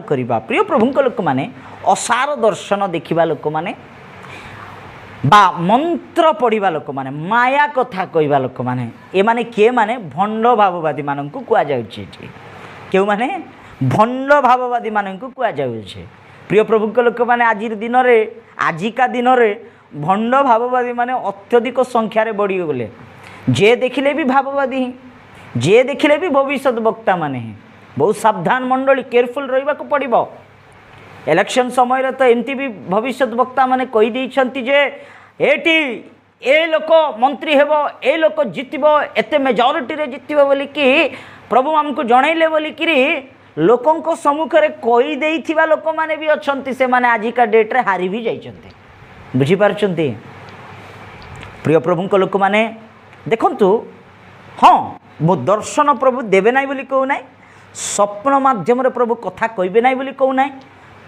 करवा प्रिय प्रभु लोक मैंने असार दर्शन देखा लोक मैंने बा मंत्र पढ़ा लोक मैंने माया कथा कहवा लोक मैंने ये माने किए माने भंड भाववादी मान को कहुच्छे क्यों माने भंड भाववादी मान को कहुच्छे प्रिय प्रभु लोक मैंने आज दिन में आजिका दिन में भंड भाववादी माने अत्यधिक संख्यार बढ़ी गले जे देखिले भी भाववादी ही जे देखिले भी भविष्य वक्ता माने ही बहुत सावधान मंडली केयरफुल रहा पड़ो इलेक्शन समय तो एमती भी भविष्य वक्ता माने कहीदे जे एटी ए लोक मंत्री हेब ए लोक जितब एते मेजॉरिटी रे जितब बोली कि प्रभु आमको जनइले बोलिकी लोकों सम्मुखें कहीदे लोक मैंने भी अच्छा से माने आजिका डेट्रे हारी भी जाइछन्ति बुझीपारछन्ति प्रिय प्रभु लोक मैंने देखंतु हाँ मो दर्शन प्रभु देवे ना बोली कहूना स्वप्न माध्यम प्रभु कथा कहबे ना बोली कहूना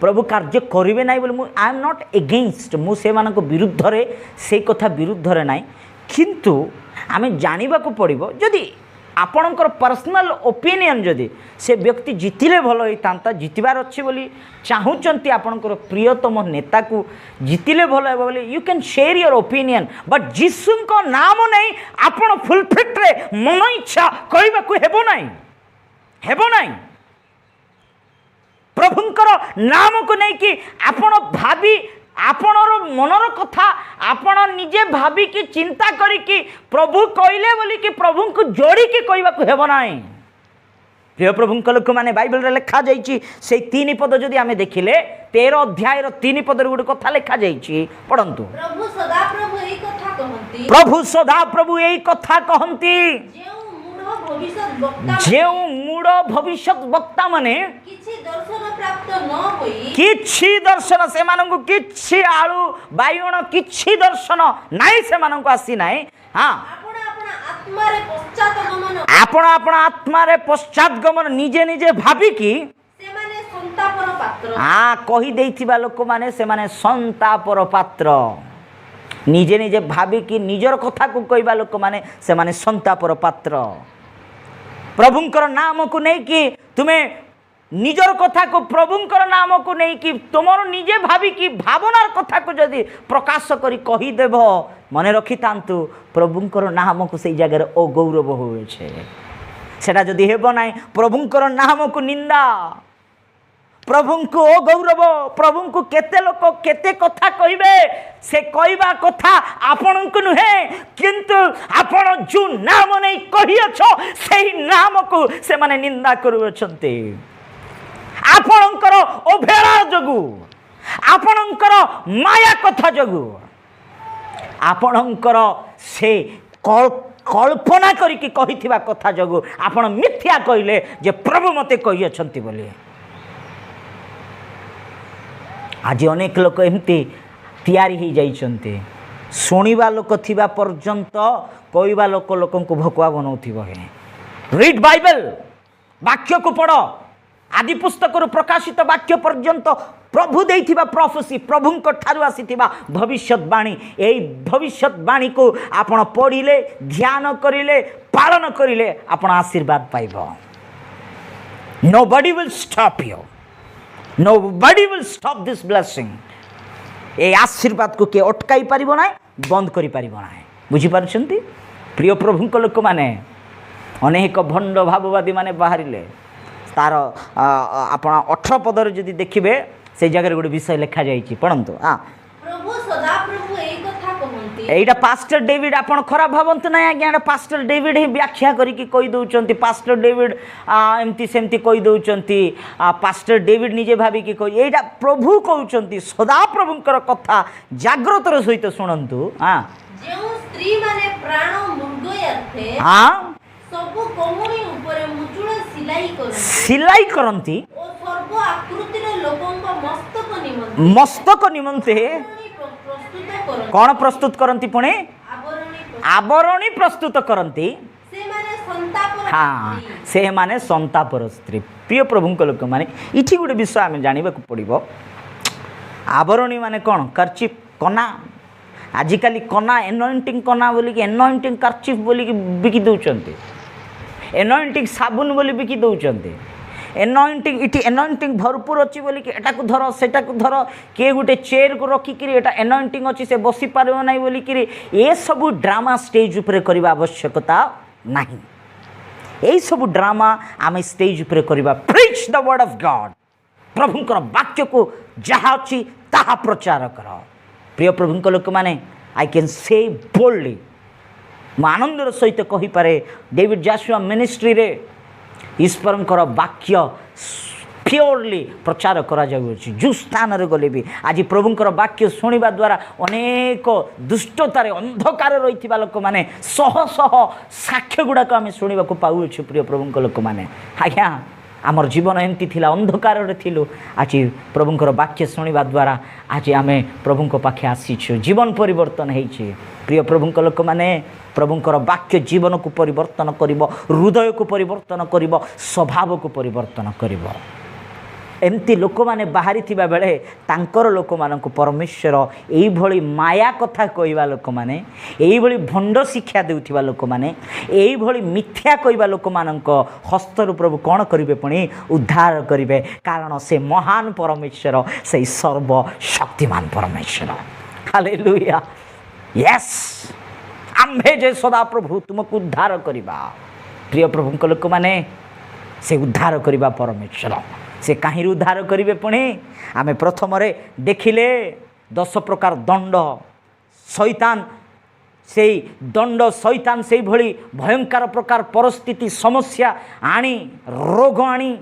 प्रभु कार्य करेंगे ना बोली आई एम नॉट एगेन्स्ट मुझे विरुद्ध रे से कथा विरुद्ध रे ना किंतु आमे जानिबा को पड़िबो जदि आपणकर पर्सनल ओपिनियन जदि से व्यक्ति जितिले भल होता जितबार अच्छी बोली चाहूँगी आपणकर प्रियतम नेता को जितिले भल हे बोली you can share your opinion but जीशु को नाम नहीं आपण फुलफिट रे मन इच्छा कहबा को हेबो नहीं प्रभुंकर नाम को नहीं कि आपण भाभी आपणर मनर कथा आपण निजे भाभी की चिंता करिकी प्रभु कहले बोली कि प्रभु को जोड़ी के कहबा को हेबो नाही प्रिय प्रभु लोक मैंने बाइबल रे लिखा जाइछि से 3 पद जदि आमे देखिले 13 अध्याय 3 पद रे गोटे कथा लिखा जाइछि पढ़ंतु प्रभु सदा प्रभु एई कथा कहंती जो मूढ़ भविष्य वक्ता माने किछि दर्शन से मानंकु किछि आलू बाइगण किछि दर्शन नाई से मानंकु आसी नाई हाँ आपण आपण आत्मा रे पश्चात गमन निजे निजे भाबी की हाँ कही देइथिबा लोक माने से माने संतापर पात्र निजे निजे भाबी की निजर कथा को कहबा लोक माने से माने संतापर पात्र प्रभुंकर नाम को नहीं कि तुम्हें निजर कथा को प्रभुंकर नाम को नहीं कि तुमर निजे भावी कि भावनार कथा को जदि प्रकाश करी कहीदेव मने रखी तांतु प्रभुंकर नाम को से जगह अगौरव हुए सेटा जदि हेबो नाही प्रभुंकर नाम को निंदा प्रभु को अगौरव प्रभु को केते लोक केते कथा कहबे से कहबा कथा आपण को नुहे किंतु आपण जो नाम नहीं कहियछ सेही नाम को से माने निंदा करूछन्ते आपणकर अभेड़ा जगु आपणकर माया कथा जगु आपणकर से कल्पना करिकी कहिथिबा कथा जगु आपण मिथ्या कहले जे प्रभु मते कहियछन्ति बोली आज अनेक लोक एमती तैयारी हो जाइछन्ते शुणिबा लोक थिबा पर्यंत कहवा लोक लोकन को भकुआ बनाउथिबो हे रीड बाइबल वाक्य को पढ़ आदि पुस्तक प्रकाशित वाक्य पर्यंत प्रभु देइथिबा प्रोफेसी प्रभुंक ठारु आसीथिबा भविष्यवाणी एई भविष्यवाणी को आपण पढ़िले ध्यान करिले पालन करिले आपण आशीर्वाद पाइबो nobody will stop you Nobody will stop this blessing. ए आशीर्वाद को के अटकाई पारिबो ना बंद करि पारिबो ना बुझी पारछन्ती प्रिय प्रभु को लोक माने अनेक भंड भाववादी माने बाहरिले तार आपण 18 पद रे जदि देखिबे से जगह गोटे विषय लिखा जाइछि पढ़ंतु हां प्रभु सदा प्रभु एई कथा कहंती एटा पास्टर डेविड आपण खराब भावंतु ना आज्ञा पास्टर डेविड ही व्याख्या करिकी कहि दउचंती पास्टर डेविड एमती सेमती कहि दउचंती पास्टर डेविड निजे भाबी की कहि एटा प्रभु कहउचंती सदा प्रभुंकर कथा जागृतर सहित सुनंतु हां जेउ स्त्री माने प्राण मुर्गयार्थे हां सब कोमुनी ऊपर मुचुळ सिलाई करंती ओ सर्व आकृतिर लोकंक मस्तक निमंते कौन प्रस्तुत करती पुणे आवरणी प्रस्तुत करती हाँ से माने संतापर स्त्री प्रिय प्रभु लोक माने इठी गोटे विषय आम जानवा पड़ो आवरणी माने कौन कर्चिप कना आजिकल कना एनॉइंटिंग कना बोलिकी एनॉइंटिंग कर्चिप बोलिकी बिकी दौरान एनॉइंटिंग साबुन बोली बिकी दौरान एनॉइंटिंग इटी एनॉइंटिंग भरपूर अच्छी बोली कि एटा को धर सेटा को धर किए गोटे चेयर को रखिकी एटा एनॉइंटिंग अच्छी से बसी पार ना बोलिकी ये सब ड्रामा स्टेज उपरे करवा आवश्यकता नहीं। यही सब ड्रामा आम स्टेज उपरे करवा। Preach the word of God, प्रभुंकर वाक्य को जहाँ अच्छी ताहा प्रचार कर। प्रिय प्रभुंक लोक मैंने आई कैन से बोल्डली आनंदर सहित कहीपे डेविड जाशुआ मिनिस्ट्री रे ईश्वरंकर वाक्य प्योरली प्रचार करा जाउछि। जो स्थान रे गले भी आज प्रभुंकर वाक्य सुनिबा द्वारा अनेक दुष्टतार अंधकार रही लोक मैंने शह शह साक्ष्य गुड़ाक आम शुणा पाऊँ। प्रिय प्रभुंक लोक मैंने आज्ञा आमर जीवन एमती थिला अंधकार रे थिलु। आज प्रभुंकर वाक्य शुणा द्वारा आज आम प्रभुंक पाखे आसीछु, जीवन परिवर्तन होइछि। प्रिय प्रभुंक लोक मैंने प्रभुंकर वाक्य जीवन को परिवर्तन करिवो, हृदय को परिवर्तन करिवो, स्वभाव को परिवर्तन करिवो। एमती लोक मैंने बाहरी थिबा बेले तांकर लोक मानक परमेश्वर एई भली माया कथा कहवा लोक मैंने, एई भली भंड शिक्षा देउथिबा लोक मैंने, एई भली मिथ्या कहवा लोक मानक हस्तरु प्रभु कौन करिवे पुणी उद्धार करिवे। कारण से महान परमेश्वर से सर्वशक्तिमान परमेश्वर। हालेलुया। यस आम्भे जे सदा प्रभु तुमको उद्धार करिबा। प्रिय प्रभुंक लोक मैंने से उद्धार करिबा परमेश्वर से कहीं उद्धार करेंगे पुणी आम प्रथम देखिले 10 प्रकार दंड शैतान से दंड शैतान से भली भयंकर प्रकार परिस्थिति समस्या आनी रोग आनी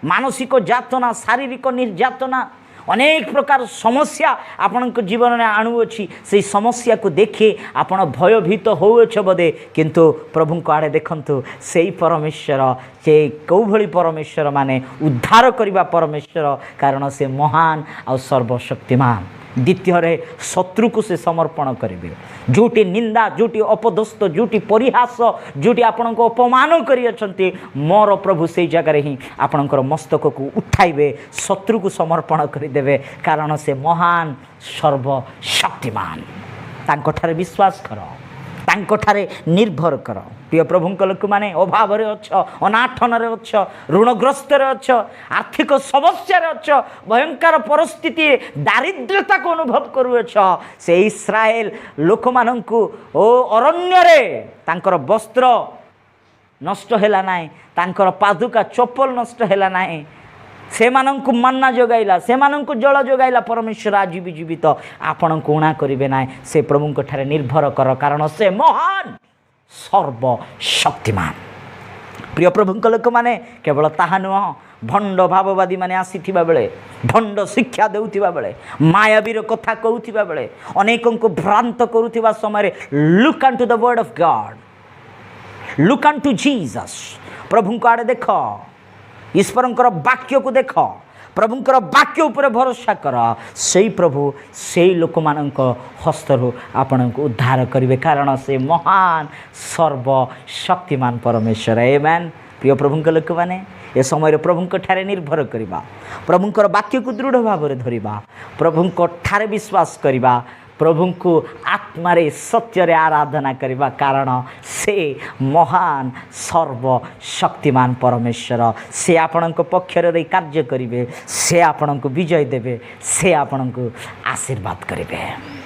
मानसिक जातना शारीरिक निर्यातना अनेक प्रकार समस्या आपण जीवन में आणुअछि। से समस्या को देखी आपण भयभीत होउछ बोधे, किंतु प्रभु को आड़े देखंतु से परमेश्वर से कौ भली परमेश्वर माने उद्धार करवा परमेश्वर। कारण से महान आ सर्वशक्तिमान। द्वितीय रे शत्रु को से समर्पण करेंगे। जोटी निंदा जोटी अपदस्थ जोटी परिहास जोटी आपण को अपमान करी मोर प्रभु से जगह ही आपणकर मस्तक को उठाइबे, शत्रु को समर्पण करदेवे। कारण से महान सर्वशक्तिमान। तांकोठारे विश्वास कर, तांकोठारे निर्भर कर। प्रिय प्रभुंक लोक माने अभाव रे अछ, अनाठन रे अछ, ऋणग्रस्त रे अछ, आर्थिक समस्या रे अछ, भयंकर परिस्थिति दारिद्र्यता को अनुभव करुअछ। से इस्राएल लोक माननकु ओ अरण्य रे तांकर वस्त्र नष्ट हैला नाई, तांकर पादुका चप्पल नष्ट हैला नाई, से माननकु मन्ना जोगाइला, से माननकु जल जोगाइला। परमेश्वर आज भी जीवित आपण को उणा करिवे नाई। से प्रभुंक ठारे निर्भर कर। कारण से महान सर्वशक्तिमान। प्रिय प्रभुंक लोक माने केवल ताहा नुह, भंड भाववादी माने आसीथिबा बेले, भंड शिक्षा देउथिबा बेले, मायावीर कथा कहउथिबा बेले, अनेकों को भ्रांत करुथिबा समय look unto the word of God, look unto Jesus. प्रभुंक आड़े देख, ईश्वरंकर वाक्य को देख, प्रभुंकर वाक्य उपर भरोसा कर। से प्रभु से लोक मानक हस्तरु आपण को उद्धार करेंगे। कारण से महान सर्वशक्तिमान परमेश्वर। आमेन। प्रिय प्रभुंक लोक मैंने ए समय प्रभुंक ठारे निर्भर करवा, प्रभुंकर वाक्य को दृढ़ भाव में धरवा, प्रभुंक ठारे विश्वास करवा, प्रभु को आत्मारे सत्य आराधना करवा। कारण से महान सर्वशक्तिमान परमेश्वर। से आपण पक्षर कार्य करेंगे, से आपण को विजय देवे, से आपण को आशीर्वाद करेंगे।